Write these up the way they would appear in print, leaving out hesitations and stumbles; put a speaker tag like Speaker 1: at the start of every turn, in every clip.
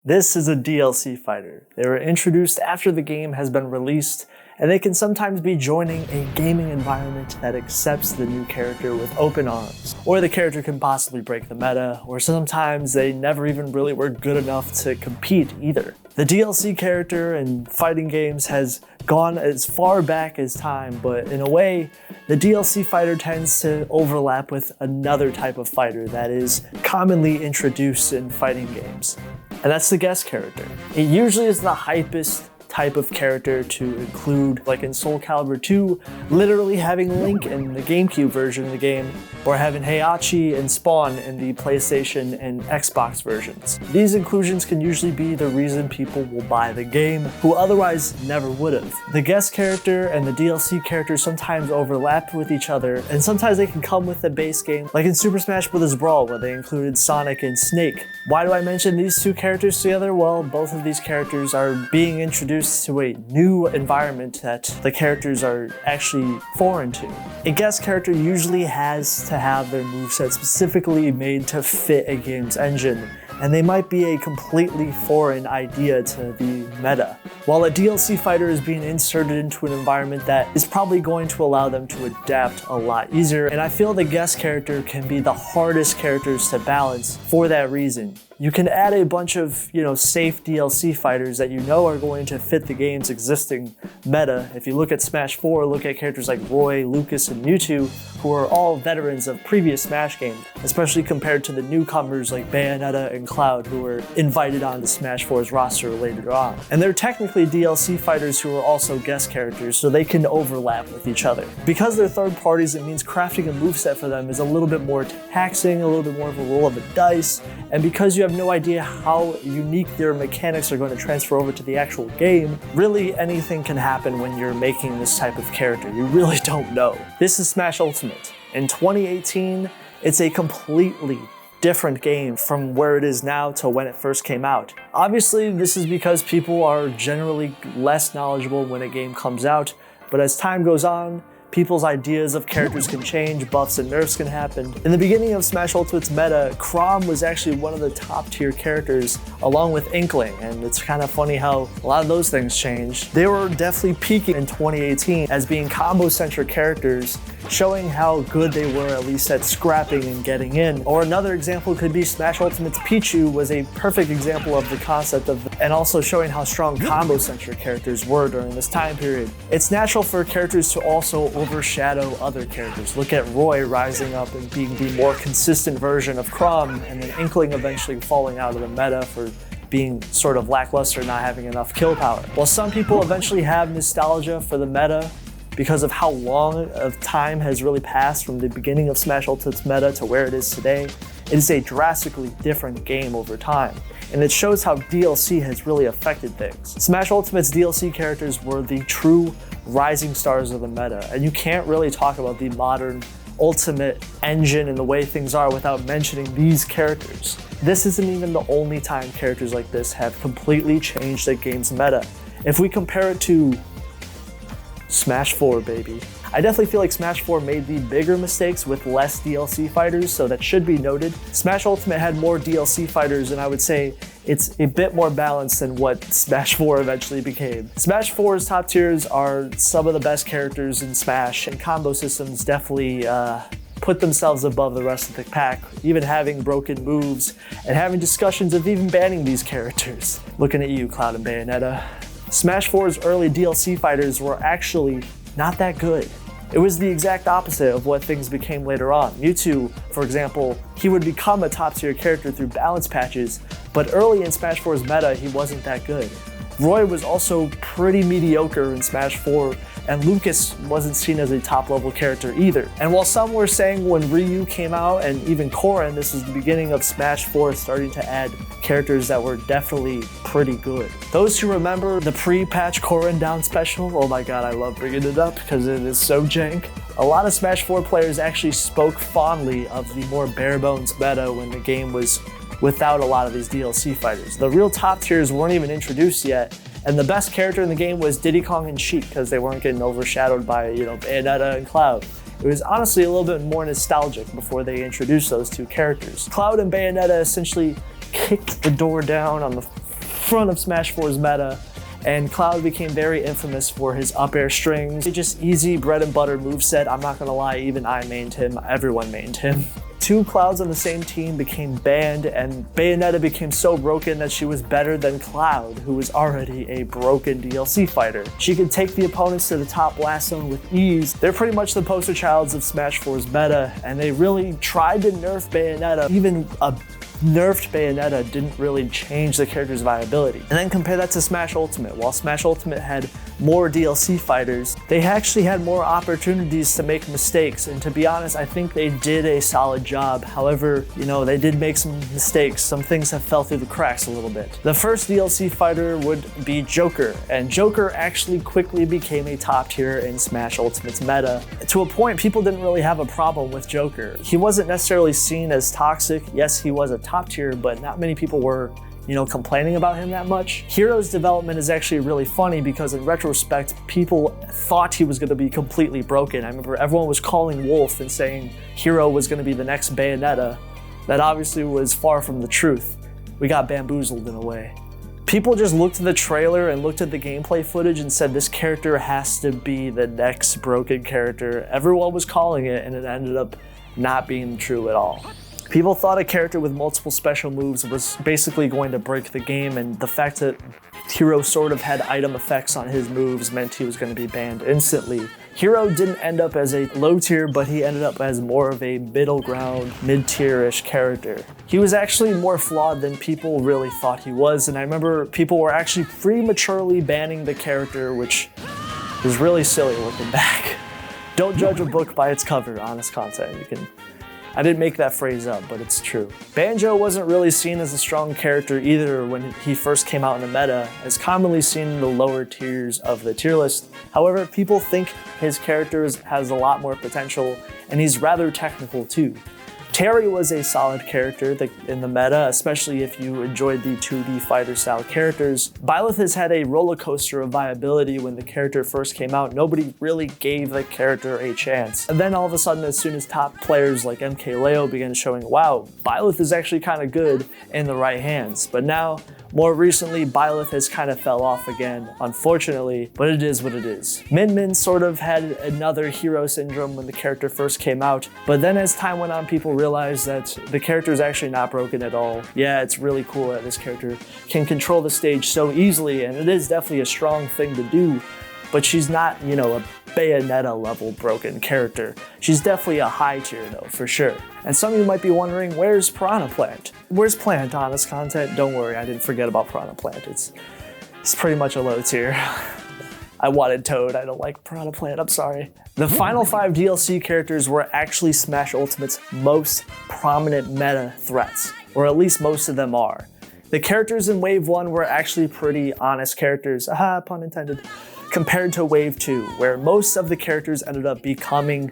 Speaker 1: This is a DLC fighter. They were introduced after the game has been released, and they can sometimes be joining a gaming environment that accepts the new character with open arms. Or the character can possibly break the meta, or sometimes they never even really were good enough to compete either. The DLC character in fighting games has gone as far back as time, but in a way, the DLC fighter tends to overlap with another type of fighter that is commonly introduced in fighting games. And that's the guest character. It usually is the hypest type of character to include, like in Soul Calibur 2, literally having Link in the GameCube version of the game, or having Heihachi and Spawn in the PlayStation and Xbox versions. These inclusions can usually be the reason people will buy the game, who otherwise never would have. The guest character and the DLC character sometimes overlap with each other, and sometimes they can come with the base game, like in Super Smash Bros. Brawl, where they included Sonic and Snake. Why do I mention these two characters together? Well, both of these characters are being introduced to a new environment that the characters are actually foreign to. A guest character usually has to have their moveset specifically made to fit a game's engine, and they might be a completely foreign idea to the meta. While a DLC fighter is being inserted into an environment that is probably going to allow them to adapt a lot easier, and I feel the guest character can be the hardest characters to balance for that reason. You can add a bunch of, safe DLC fighters that you know are going to fit the game's existing meta. If you look at Smash 4, look at characters like Roy, Lucas, and Mewtwo, who are all veterans of previous Smash games, especially compared to the newcomers like Bayonetta and Cloud, who were invited onto Smash 4's roster later on. And they're technically DLC fighters who are also guest characters, so they can overlap with each other. Because they're third parties, it means crafting a moveset for them is a little bit more taxing, a little bit more of a roll of the dice, and because you have no idea how unique their mechanics are going to transfer over to the actual game, really anything can happen when you're making this type of character. You really don't know. This is Smash Ultimate. In 2018, it's a completely different game from where it is now to when it first came out. Obviously, this is because people are generally less knowledgeable when a game comes out, but as time goes on, people's ideas of characters can change, buffs and nerfs can happen. In the beginning of Smash Ultimate's meta, Chrom was actually one of the top tier characters along with Inkling, and it's kind of funny how a lot of those things changed. They were definitely peaking in 2018 as being combo-centric characters, showing how good they were at least at scrapping and getting in. Or another example could be Smash Ultimate's Pichu was a perfect example of the concept of, and also showing how strong combo-centric characters were during this time period. It's natural for characters to also overshadow other characters. Look at Roy rising up and being the more consistent version of Chrom, and then Inkling eventually falling out of the meta for being sort of lackluster, not having enough kill power. While some people eventually have nostalgia for the meta because of how long of time has really passed from the beginning of Smash Ultimate's meta to where it is today, it is a drastically different game over time, and it shows how DLC has really affected things. Smash Ultimate's DLC characters were the true rising stars of the meta, and you can't really talk about the modern Ultimate engine and the way things are without mentioning these characters. This isn't even the only time characters like this have completely changed the game's meta. If we compare it to Smash 4, baby. I definitely feel like Smash 4 made the bigger mistakes with less DLC fighters, so that should be noted. Smash Ultimate had more DLC fighters, and I would say it's a bit more balanced than what Smash 4 eventually became. Smash 4's top tiers are some of the best characters in Smash, and combo systems definitely put themselves above the rest of the pack, even having broken moves and having discussions of even banning these characters. Looking at you, Cloud and Bayonetta. Smash 4's early DLC fighters were actually not that good. It was the exact opposite of what things became later on. Mewtwo, for example, he would become a top tier character through balance patches, but early in Smash 4's meta, he wasn't that good. Roy was also pretty mediocre in Smash 4, and Lucas wasn't seen as a top level character either. And while some were saying when Ryu came out and even Corrin, this is the beginning of Smash 4 starting to add characters that were definitely pretty good. Those who remember the pre-patch Corrin down special, oh my god, I love bringing it up because it is so jank. A lot of Smash 4 players actually spoke fondly of the more bare bones meta when the game was without a lot of these DLC fighters. The real top tiers weren't even introduced yet, and the best character in the game was Diddy Kong and Sheik because they weren't getting overshadowed by, Bayonetta and Cloud. It was honestly a little bit more nostalgic before they introduced those two characters. Cloud and Bayonetta essentially kicked the door down on the forefront of Smash 4's meta, and Cloud became very infamous for his up air strings. It's just easy bread and butter moveset. I'm not gonna lie, even I mained him, everyone mained him. Two Clouds on the same team became banned, and Bayonetta became so broken that she was better than Cloud, who was already a broken DLC fighter. She could take the opponents to the top blast zone with ease. They're pretty much the poster childs of Smash 4's meta, and they really tried to nerf Bayonetta. Even a nerfed Bayonetta didn't really change the character's viability. And then compare that to Smash Ultimate. While Smash Ultimate had more DLC fighters, they actually had more opportunities to make mistakes. And to be honest, I think they did a solid job. However, you know, they did make some mistakes. Some things have fell through the cracks a little bit. The first DLC fighter would be Joker, and Joker actually quickly became a top tier in Smash Ultimate's meta. To a point, people didn't really have a problem with Joker. He wasn't necessarily seen as toxic. Yes, he was a top tier, but not many people were, you know, complaining about him that much. Hero's development is actually really funny because in retrospect, people thought he was going to be completely broken. I remember everyone was calling Wolf and saying Hero was going to be the next Bayonetta. That obviously was far from the truth. We got bamboozled in a way. People just looked at the trailer and looked at the gameplay footage and said this character has to be the next broken character. Everyone was calling it, and it ended up not being true at all. People thought a character with multiple special moves was basically going to break the game, and the fact that Hero sort of had item effects on his moves meant he was going to be banned instantly. Hero didn't end up as a low tier, but he ended up as more of a middle ground, mid-tier-ish character. He was actually more flawed than people really thought he was, and I remember people were actually prematurely banning the character, which is really silly looking back. Don't judge a book by its cover, honest content. I didn't make that phrase up, but it's true. Banjo wasn't really seen as a strong character either when he first came out in the meta, as commonly seen in the lower tiers of the tier list. However, people think his character has a lot more potential, and he's rather technical too. Terry was a solid character in the meta, especially if you enjoyed the 2D fighter style characters. Byleth has had a roller coaster of viability. When the character first came out, nobody really gave the character a chance. And then all of a sudden, as soon as top players like MKLeo began showing, wow, Byleth is actually kind of good in the right hands. But now, more recently, Byleth has kind of fell off again, unfortunately, but it is what it is. Min Min sort of had another hero syndrome when the character first came out, but then as time went on, people realized that the character is actually not broken at all. Yeah, it's really cool that this character can control the stage so easily, and it is definitely a strong thing to do, but she's not, you know, a Bayonetta level broken character. She's definitely a high tier though, for sure. And some of you might be wondering, where's Piranha Plant? Where's Plant, honest content? Don't worry, I didn't forget about Piranha Plant. It's pretty much a low tier. I wanted Toad, I don't like Piranha Plant, I'm sorry. The final 5 DLC characters were actually Smash Ultimate's most prominent meta threats, or at least most of them are. The characters in Wave 1 were actually pretty honest characters, aha, pun intended, compared to Wave 2, where most of the characters ended up becoming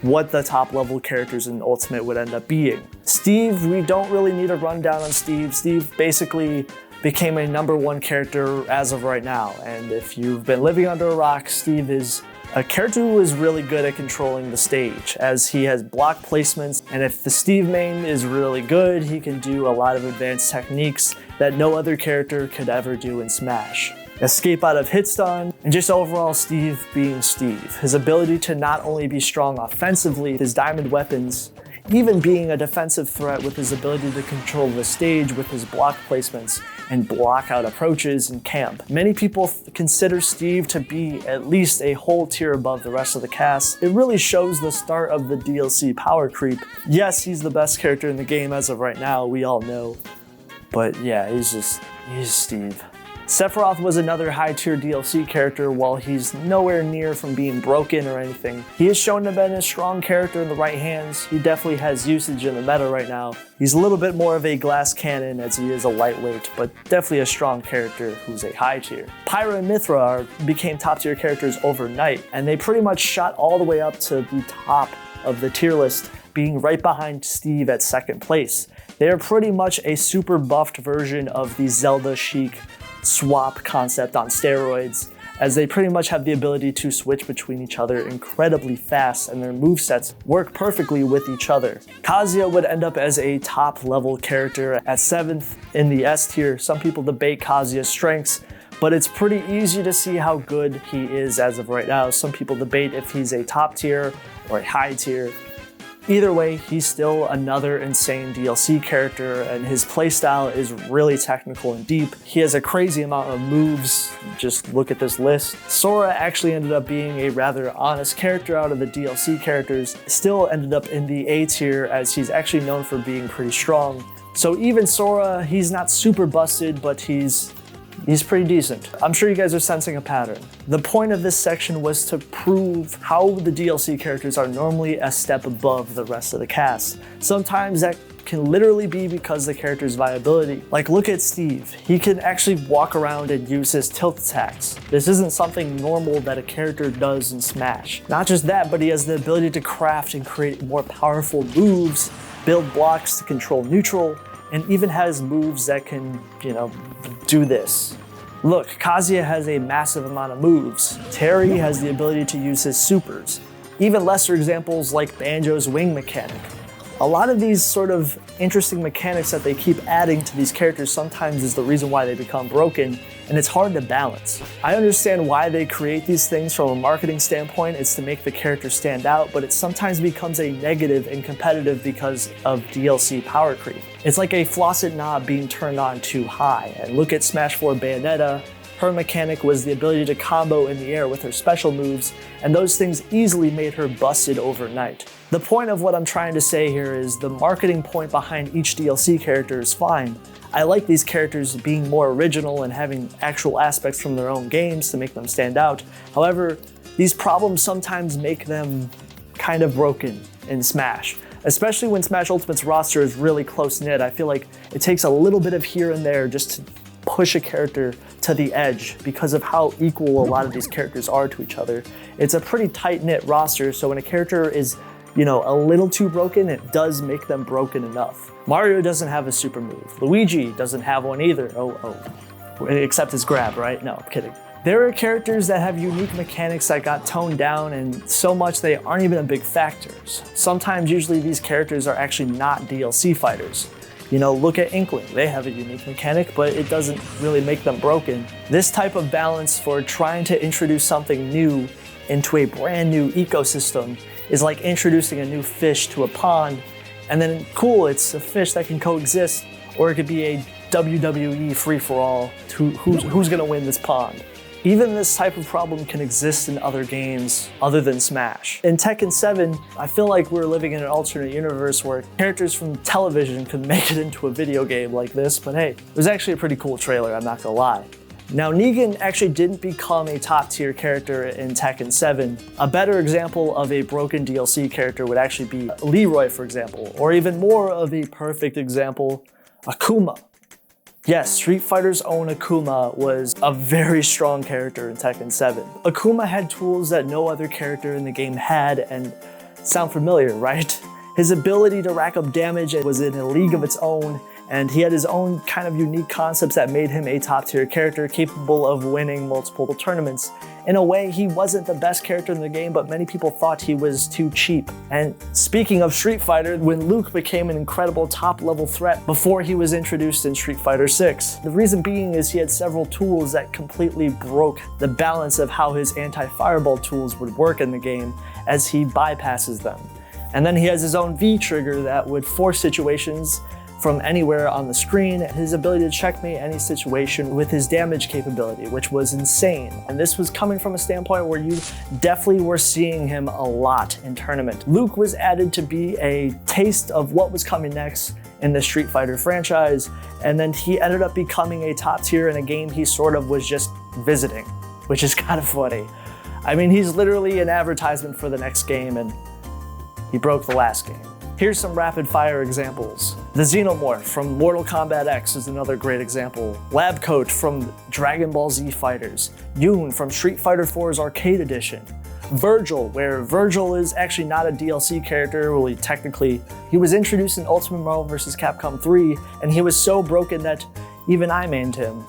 Speaker 1: what the top level characters in Ultimate would end up being. Steve, we don't really need a rundown on Steve. Steve basically became a #1 character as of right now, and if you've been living under a rock, Steve is a character who is really good at controlling the stage, as he has block placements, and if the Steve main is really good, he can do a lot of advanced techniques that no other character could ever do in Smash. Escape out of hit stun, and just overall Steve being Steve. His ability to not only be strong offensively with his diamond weapons, even being a defensive threat with his ability to control the stage with his block placements and block out approaches in camp. Many people consider Steve to be at least a whole tier above the rest of the cast. It really shows the start of the DLC power creep. Yes, he's the best character in the game as of right now, we all know. But yeah, he's Steve. Sephiroth was another high-tier DLC character. While he's nowhere near from being broken or anything, he is shown to have been a strong character in the right hands. He definitely has usage in the meta right now. He's a little bit more of a glass cannon as he is a lightweight, but definitely a strong character who's a high tier. Pyra and Mithra became top-tier characters overnight, and they pretty much shot all the way up to the top of the tier list, being right behind Steve at 2nd place. They are pretty much a super buffed version of the Zelda Sheik swap concept on steroids, as they pretty much have the ability to switch between each other incredibly fast, and their movesets work perfectly with each other. Kazuya would end up as a top level character at 7th in the S tier. Some people debate Kazuya's strengths, but it's pretty easy to see how good he is as of right now. Some people debate if he's a top tier or a high tier. Either way, he's still another insane DLC character, and his playstyle is really technical and deep. He has a crazy amount of moves. Just look at this list. Sora actually ended up being a rather honest character out of the DLC characters. Still ended up in the A tier, as he's actually known for being pretty strong. So even Sora, he's not super busted, but he's pretty decent. I'm sure you guys are sensing a pattern. The point of this section was to prove how the DLC characters are normally a step above the rest of the cast. Sometimes that can literally be because the character's viability. Like, look at Steve. He can actually walk around and use his tilt attacks. This isn't something normal that a character does in Smash. Not just that, but he has the ability to craft and create more powerful moves, build blocks to control neutral, and even has moves that can, do this. Look, Kazuya has a massive amount of moves. Terry has the ability to use his supers. Even lesser examples like Banjo's wing mechanic. A lot of these sort of interesting mechanics that they keep adding to these characters sometimes is the reason why they become broken, and it's hard to balance. I understand why they create these things from a marketing standpoint. It's to make the character stand out, but it sometimes becomes a negative and competitive because of DLC power creep. It's like a faucet knob being turned on too high. And look at Smash 4 Bayonetta. Her mechanic was the ability to combo in the air with her special moves, and those things easily made her busted overnight. The point of what I'm trying to say here is the marketing point behind each DLC character is fine. I like these characters being more original and having actual aspects from their own games to make them stand out. However, these problems sometimes make them kind of broken in Smash. Especially when Smash Ultimate's roster is really close-knit. I feel like it takes a little bit of here and there just to push a character to the edge because of how equal a lot of these characters are to each other. It's a pretty tight-knit roster, so when a character is, a little too broken, it does make them broken enough. Mario doesn't have a super move. Luigi doesn't have one either. Except his grab, right? No, I'm kidding. There are characters that have unique mechanics that got toned down, and so much they aren't even a big factors. Sometimes, usually, these characters are actually not DLC fighters. Look at Inkling. They have a unique mechanic, but it doesn't really make them broken. This type of balance for trying to introduce something new into a brand new ecosystem is like introducing a new fish to a pond, and then cool, it's a fish that can coexist, or it could be a WWE free-for-all. Who's gonna win this pond? Even this type of problem can exist in other games other than Smash. In Tekken 7, I feel like we're living in an alternate universe where characters from television could make it into a video game like this, but hey, it was actually a pretty cool trailer, I'm not gonna lie. Now, Negan actually didn't become a top tier character in Tekken 7. A better example of a broken DLC character would actually be Leroy, for example, or even more of a perfect example, Akuma. Yes, Street Fighter's own Akuma was a very strong character in Tekken 7. Akuma had tools that no other character in the game had, and sound familiar, right? His ability to rack up damage was in a league of its own, and he had his own kind of unique concepts that made him a top tier character capable of winning multiple tournaments. In a way, he wasn't the best character in the game, but many people thought he was too cheap. And speaking of Street Fighter, when Luke became an incredible top level threat before he was introduced in Street Fighter 6. The reason being is he had several tools that completely broke the balance of how his anti-fireball tools would work in the game as he bypasses them. And then he has his own V trigger that would force situations from anywhere on the screen, his ability to checkmate any situation with his damage capability, which was insane. And this was coming from a standpoint where you definitely were seeing him a lot in tournament. Luke was added to be a taste of what was coming next in the Street Fighter franchise, and then he ended up becoming a top tier in a game he sort of was just visiting, which is kind of funny. I mean, he's literally an advertisement for the next game, and he broke the last game. Here's some rapid fire examples. The Xenomorph from Mortal Kombat X is another great example. Lab Coat from Dragon Ball Z Fighters. Yoon from Street Fighter 4's Arcade Edition. Virgil, where Virgil is actually not a DLC character, well, he was introduced in Ultimate Marvel vs. Capcom 3, and he was so broken that even I mained him.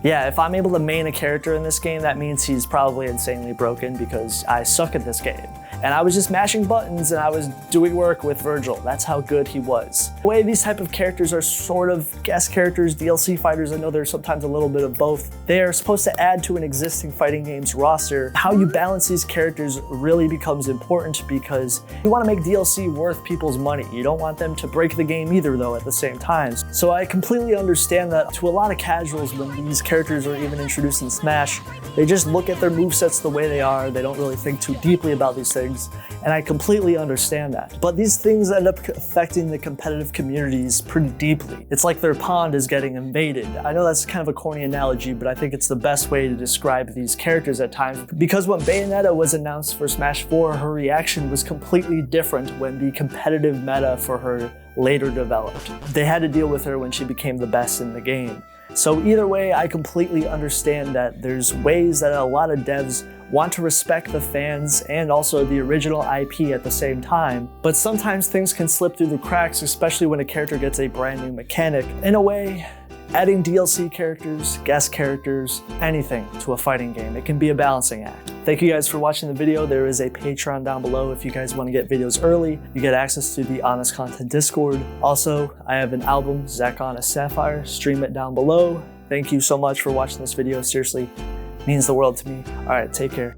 Speaker 1: Yeah, if I'm able to main a character in this game, that means he's probably insanely broken because I suck at this game. And I was just mashing buttons and I was doing work with Virgil. That's how good he was. The way these type of characters are sort of guest characters, DLC fighters, I know there's sometimes a little bit of both. They are supposed to add to an existing fighting game's roster. How you balance these characters really becomes important because you want to make DLC worth people's money. You don't want them to break the game either though at the same time. So I completely understand that to a lot of casuals when these characters are even introduced in Smash, they just look at their movesets the way they are. They don't really think too deeply about these things. And I completely understand that. But these things end up affecting the competitive communities pretty deeply. It's like their pond is getting invaded. I know that's kind of a corny analogy, but I think it's the best way to describe these characters at times. Because when Bayonetta was announced for Smash 4, her reaction was completely different when the competitive meta for her later developed. They had to deal with her when she became the best in the game. So either way, I completely understand that there's ways that a lot of devs want to respect the fans and also the original IP at the same time, but sometimes things can slip through the cracks, especially when a character gets a brand new mechanic. In a way, adding DLC characters, guest characters, anything to a fighting game, it can be a balancing act. Thank you guys for watching the video. There is a Patreon down below if you guys want to get videos early. You get access to the Honest Content Discord. Also, I have an album, Zach Honest Sapphire. Stream it down below. Thank you so much for watching this video. Seriously, it means the world to me. All right, take care.